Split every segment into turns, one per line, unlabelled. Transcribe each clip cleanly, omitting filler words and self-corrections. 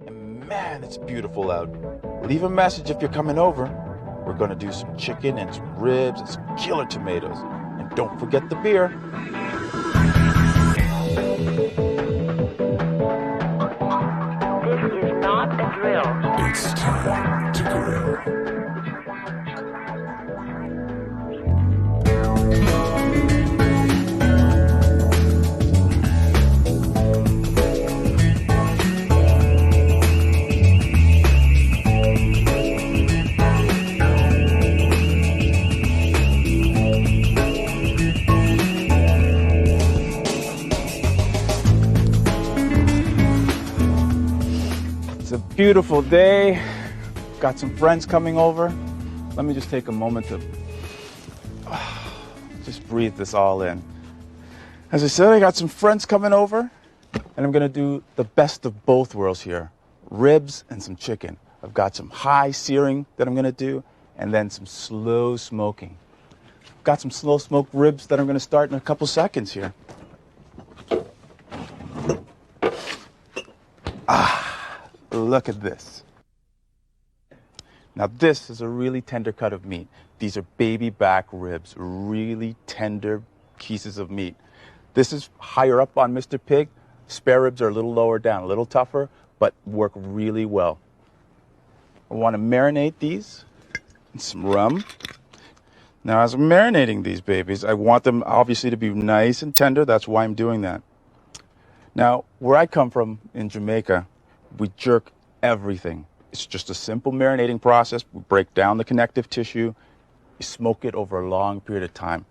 And man, it's beautiful out. Leave a message if you're coming over. We're gonna do some chicken and some ribs and some killer tomatoes. And don't forget the beer.
This is not a drill.
It's time to grill.
It's a beautiful day. Got some friends coming over. Let me just take a moment to just breathe this all in. As I said, I got some friends coming over, and I'm gonna do the best of both worlds here. Ribs and some chicken. I've got some high searing that I'm gonna do, and then some slow smoking. Got some slow smoked ribs that I'm gonna start in a couple seconds here. Look at this. Now this is a really tender cut of meat. These are baby back ribs, really tender pieces of meat. This is higher up on Mr. Pig. Spare ribs are a little lower down, a little tougher, but work really well. I want to marinate these in some rum. Now as I'm marinating these babies, I want them obviously to be nice and tender. That's why I'm doing that. Now, where I come from in Jamaica, we jerk everything. It's just a simple marinating process. We break down the connective tissue. You smoke it over a long period of time.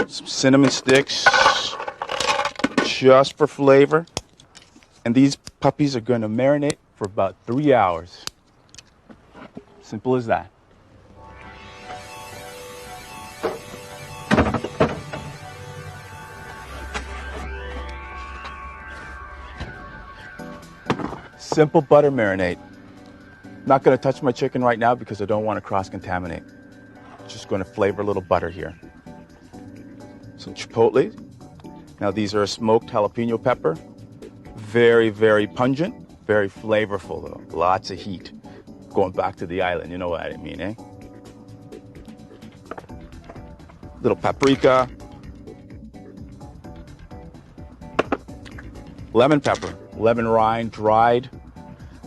Some cinnamon sticks, just for flavor. And these puppies are going to marinate for about 3 hours. Simple as that. Simple butter marinade. Not going to touch my chicken right now because I don't want to cross-contaminate. Just going to flavor a little butter here. Some chipotle. Now these are a smoked jalapeno pepper. Very, very pungent. Very flavorful though. Lots of heat. Going back to the island, you know what I mean, eh? Little paprika. Lemon pepper. Lemon rind, dried.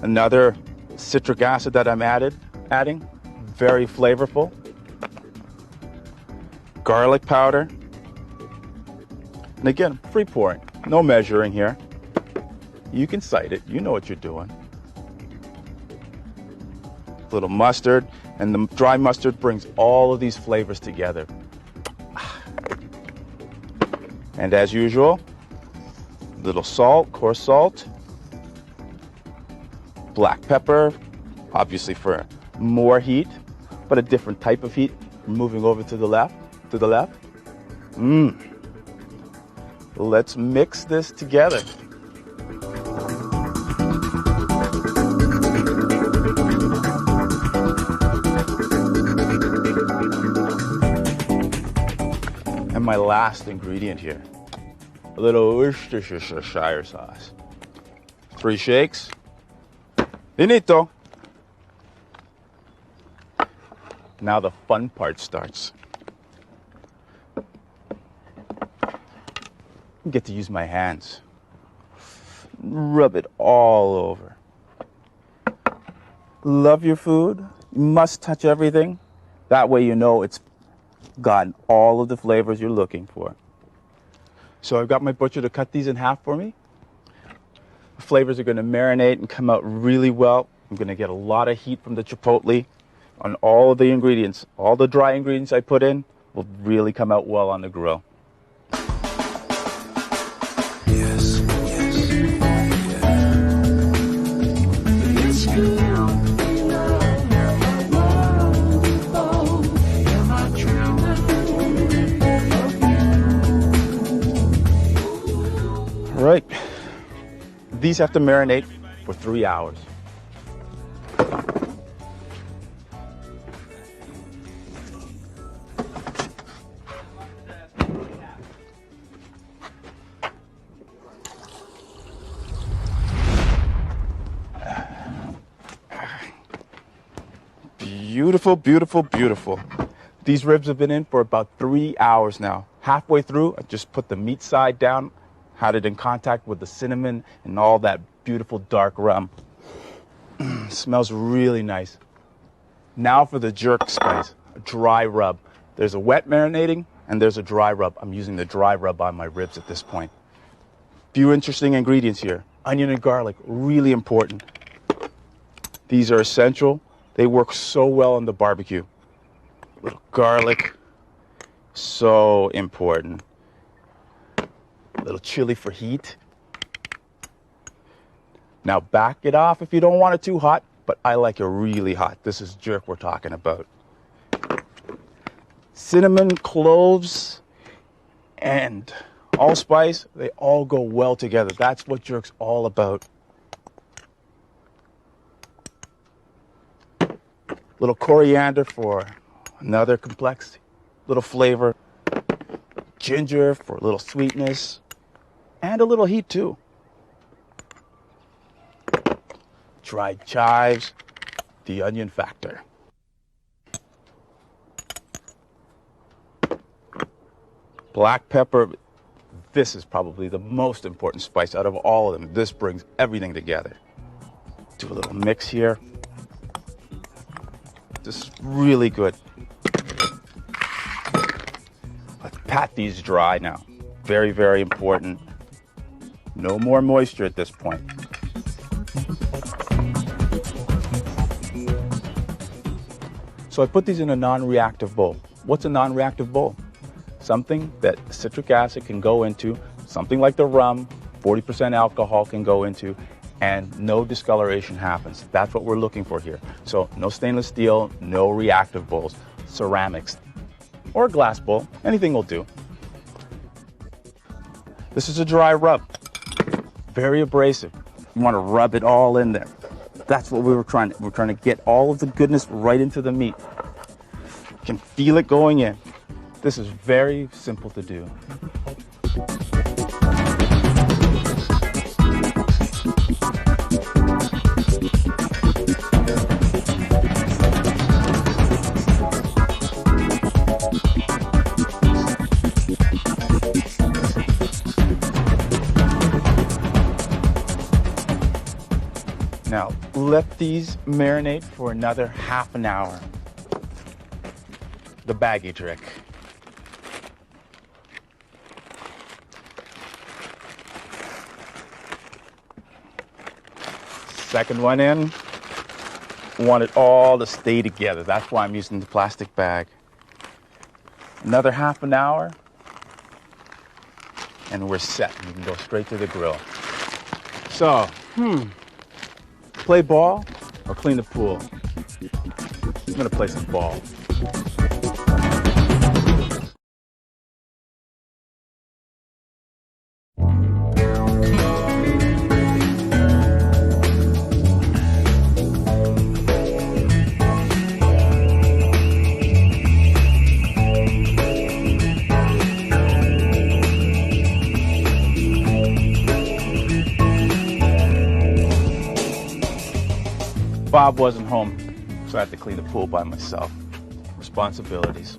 Another citric acid that I'm adding, very flavorful. Garlic powder. And again, free pouring, no measuring here. You can sight it, you know what you're doing. A little mustard, and the dry mustard brings all of these flavors together. And as usual, little salt, coarse salt. Black pepper, obviously for more heat, but a different type of heat. Moving over to the left, Let's mix this together. And my last ingredient here, a little Worcestershire sauce. 3 shakes. Finito. Now the fun part starts. I get to use my hands. Rub it all over. Love your food. You must touch everything. That way you know it's gotten all of the flavors you're looking for. So I've got my butcher to cut these in half for me. The flavors are going to marinate and come out really well. I'm going to get a lot of heat from the chipotle on all of the ingredients. All the dry ingredients I put in will really come out well on the grill.
Yes,
All right. These have to marinate for 3 hours. Beautiful, beautiful, beautiful. These ribs have been in for about 3 hours now. Halfway through, I just put the meat side down, had it in contact with the cinnamon and all that beautiful dark rum. Smells really nice. Now for the jerk spice, a dry rub. There's a wet marinating and there's a dry rub. I'm using the dry rub on my ribs at this point. Few interesting ingredients here. Onion and garlic, really important. These are essential. They work so well on the barbecue. A little garlic, so important. A little chili for heat. Now back it off if you don't want it too hot, but I like it really hot. This is jerk we're talking about. Cinnamon, cloves, and allspice, they all go well together. That's what jerk's all about. Little coriander for another complexity, little flavor. Ginger for a little sweetness and a little heat too. Dried chives, the onion factor. Black pepper, this is probably the most important spice out of all of them. This brings everything together. Do a little mix here. This is really good. Let's pat these dry now. Very, very important. No more moisture at this point. So I put these in a non-reactive bowl. What's a non-reactive bowl? Something that citric acid can go into, something like the rum, 40% alcohol can go into, and no discoloration happens. That's what we're looking for here. So no stainless steel, no reactive bowls, ceramics, or a glass bowl, anything will do. This is a dry rub, very abrasive. You want to rub it all in there. That's what we're trying to get all of the goodness right into the meat. You can feel it going in. This is very simple to do. Now, let these marinate for another half an hour. The baggy trick. Second one in. Want it all to stay together. That's why I'm using the plastic bag. Another half an hour, and we're set. You can go straight to the grill. So, play ball or clean the pool? I'm gonna play some ball. Bob wasn't home, so I had to clean the pool by myself. Responsibilities.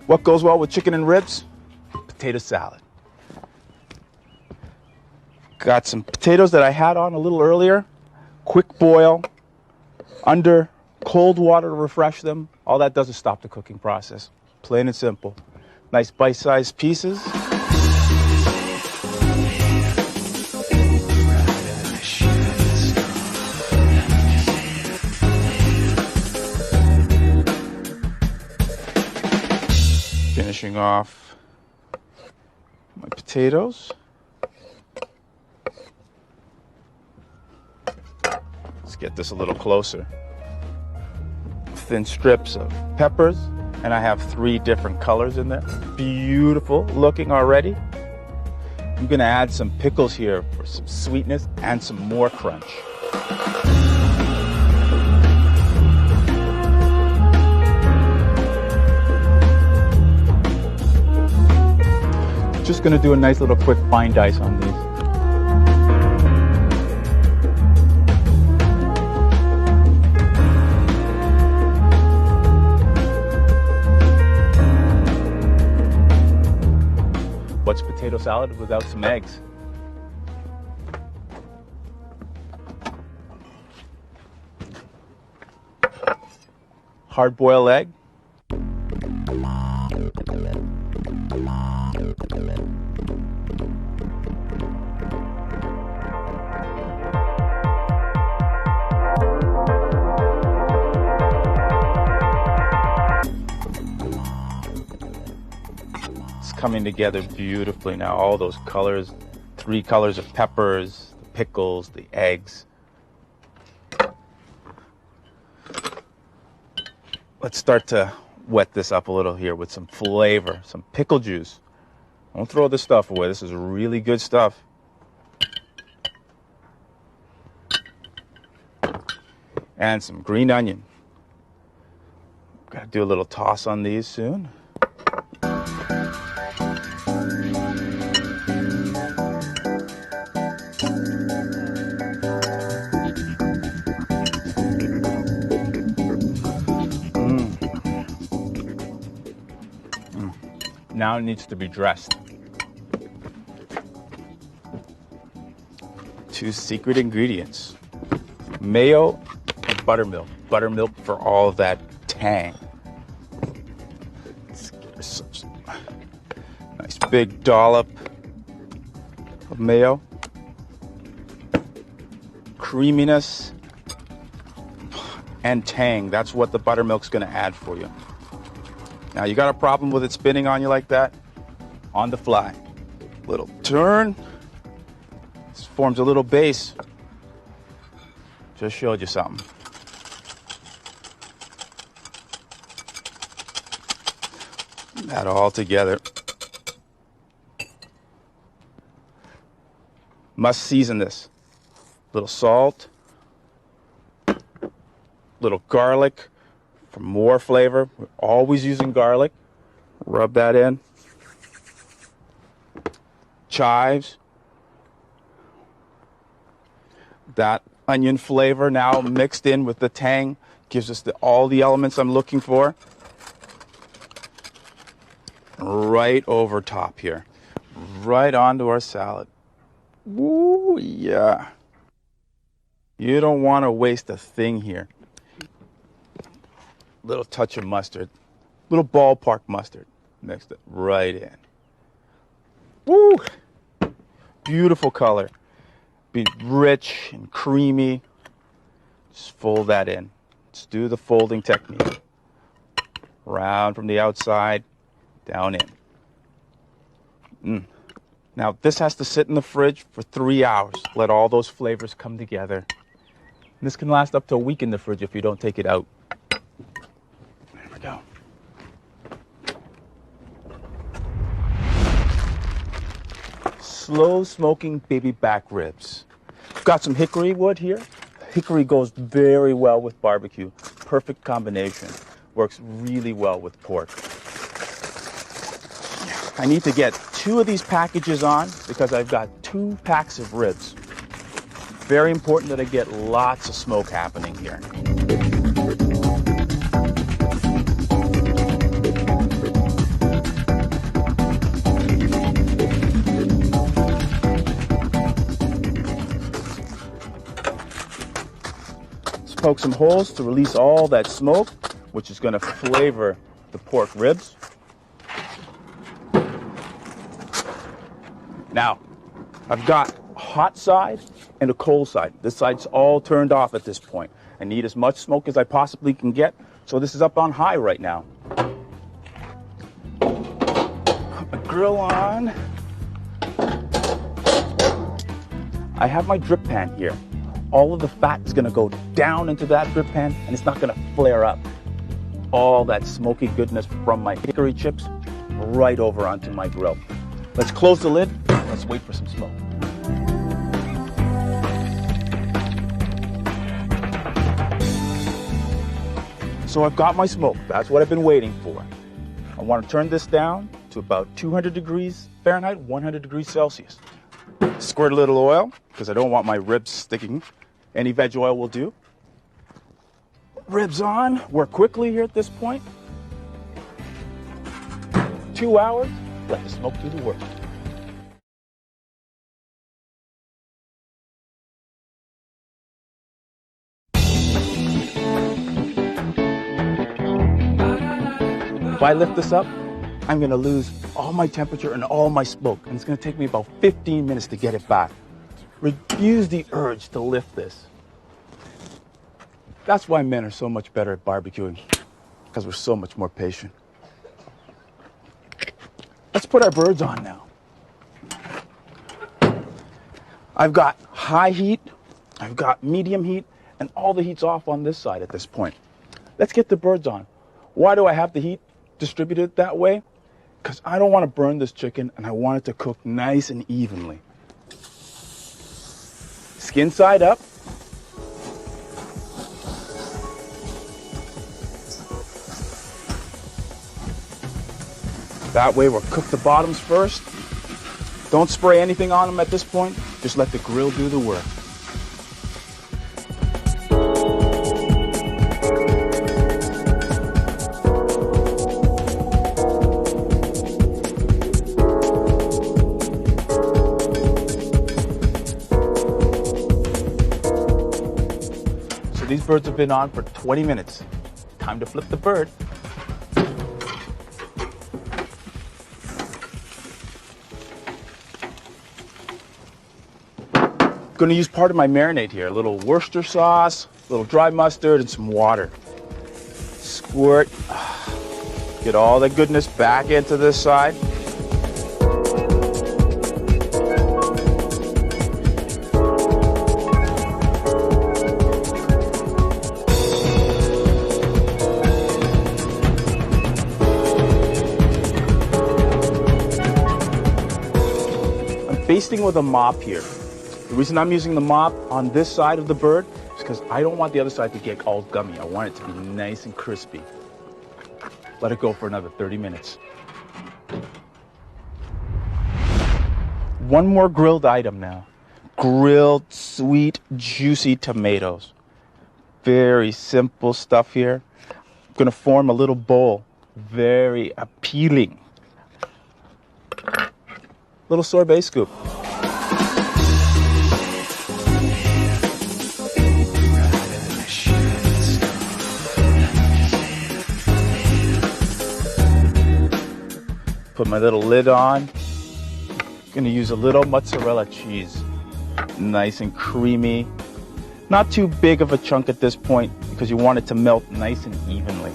What goes well with chicken and ribs? Potato salad. Got some potatoes that I had on a little earlier. Quick boil, under cold water to refresh them. All that does is stop the cooking process. Plain and simple. Nice bite-sized pieces. Finishing off my potatoes. Let's get this a little closer. Thin strips of peppers, and I have 3 different colors in there. Beautiful looking already. I'm gonna add some pickles here for some sweetness and some more crunch. Just gonna do a nice little quick fine dice on these. potato salad without some eggs. Hard-boiled egg. Coming together beautifully now. All those colors, 3 colors of peppers, the pickles, the eggs. Let's start to wet this up a little here with some flavor, some pickle juice. Don't throw this stuff away. This is really good stuff. And some green onion. Gotta do a little toss on these soon. Now it needs to be dressed. 2 secret ingredients: mayo and buttermilk. Buttermilk for all of that tang. Let's give ourselves a nice big dollop of mayo. Creaminess and tang. That's what the buttermilk's going to add for you. Now, you got a problem with it spinning on you like that? On the fly. Little turn. This forms a little base. Just showed you something. That all together. Must season this. Little salt. Little garlic. For more flavor. We're always using garlic. Rub that in. Chives. That onion flavor now mixed in with the tang gives us all the elements I'm looking for. Right over top here. Right onto our salad. Woo, yeah. You don't want to waste a thing here. Little touch of mustard, little ballpark mustard, mixed it right in. Woo! Beautiful color. Be rich and creamy. Just fold that in. Let's do the folding technique. Round from the outside, down in. Now this has to sit in the fridge for 3 hours. Let all those flavors come together. This can last up to a week in the fridge if you don't take it out. Go. Slow smoking baby back ribs. Got some hickory wood here. Hickory goes very well with barbecue. Perfect combination. Works really well with pork. I need to get 2 of these packages on because I've got 2 packs of ribs. Very important that I get lots of smoke happening here. Poke some holes to release all that smoke, which is going to flavor the pork ribs. Now, I've got a hot side and a cold side. This side's all turned off at this point. I need as much smoke as I possibly can get, so this is up on high right now. Put my grill on. I have my drip pan here. All of the fat is going to go down into that drip pan, and it's not going to flare up. All that smoky goodness from my hickory chips right over onto my grill. Let's close the lid. Let's wait for some smoke. So I've got my smoke. That's what I've been waiting for. I want to turn this down to about 200 degrees Fahrenheit, 100 degrees Celsius. Squirt a little oil, because I don't want my ribs sticking. Any veg oil will do. Ribs on. Work quickly here at this point. 2 hours. Let the smoke do the work. If I lift this up, I'm gonna lose all my temperature and all my smoke, and it's gonna take me about 15 minutes to get it back. Refuse the urge to lift this. That's why men are so much better at barbecuing, because we're so much more patient. Let's put our birds on now. I've got high heat, I've got medium heat, and all the heat's off on this side at this point. Let's get the birds on. Why do I have the heat distributed that way? Because I don't want to burn this chicken and I want it to cook nice and evenly. Skin side up. That way we'll cook the bottoms first. Don't spray anything on them at this point. Just let the grill do the work. So these birds have been on for 20 minutes. Time to flip the bird. Going to use part of my marinade here. A little Worcester sauce, a little dry mustard, and some water. Squirt. Get all the goodness back into this side. I'm basting with a mop here. The reason I'm using the mop on this side of the bird is because I don't want the other side to get all gummy. I want it to be nice and crispy. Let it go for another 30 minutes. One more grilled item now. Grilled, sweet, juicy tomatoes. Very simple stuff here. I'm gonna form a little bowl. Very appealing. Little sorbet scoop. Put my little lid on. Gonna use a little mozzarella cheese. Nice and creamy. Not too big of a chunk at this point because you want it to melt nice and evenly.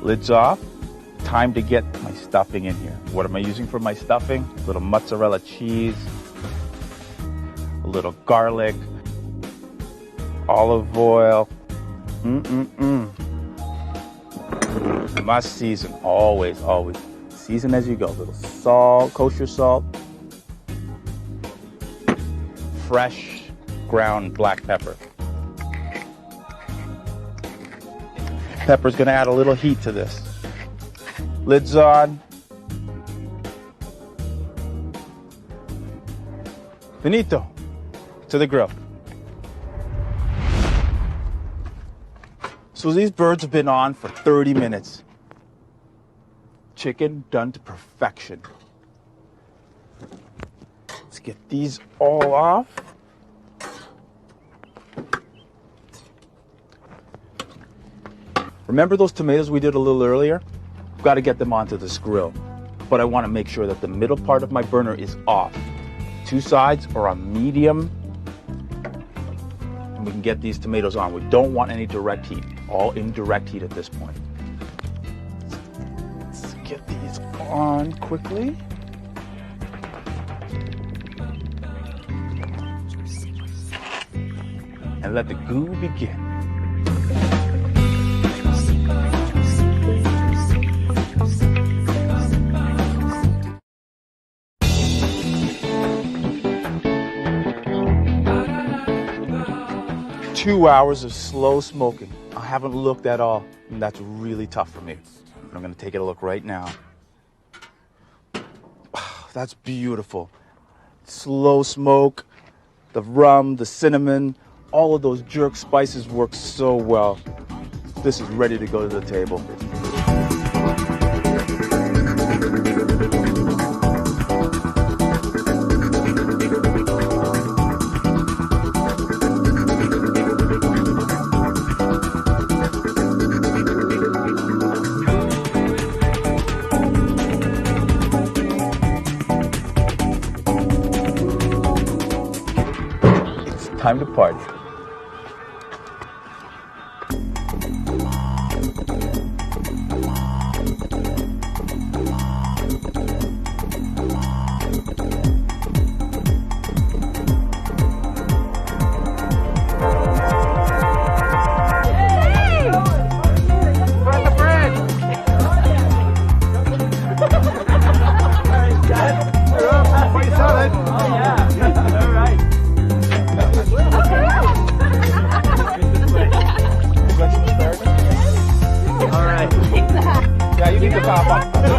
Lid's off. Time to get my stuffing in here. What am I using for my stuffing? A little mozzarella cheese, a little garlic, olive oil. Must season, always, always. Season as you go. Little salt, kosher salt. Fresh ground black pepper. Pepper's gonna add a little heat to this. Lid's on. Finito. To the grill. So these birds have been on for 30 minutes. Chicken done to perfection. Let's get these all off. Remember those tomatoes we did a little earlier? I've got to get them onto this grill. But I want to make sure that the middle part of my burner is off. Two sides are on medium. And we can get these tomatoes on. We don't want any direct heat. All indirect heat at this point. Let's get these on quickly. And let the goo begin. Two hours of slow smoking. I haven't looked at all, and that's really tough for me. I'm gonna take a look right now. That's beautiful. Slow smoke, the rum, the cinnamon, all of those jerk spices work so well. This is ready to go to the table. time to party. Yeah, you need to pop up.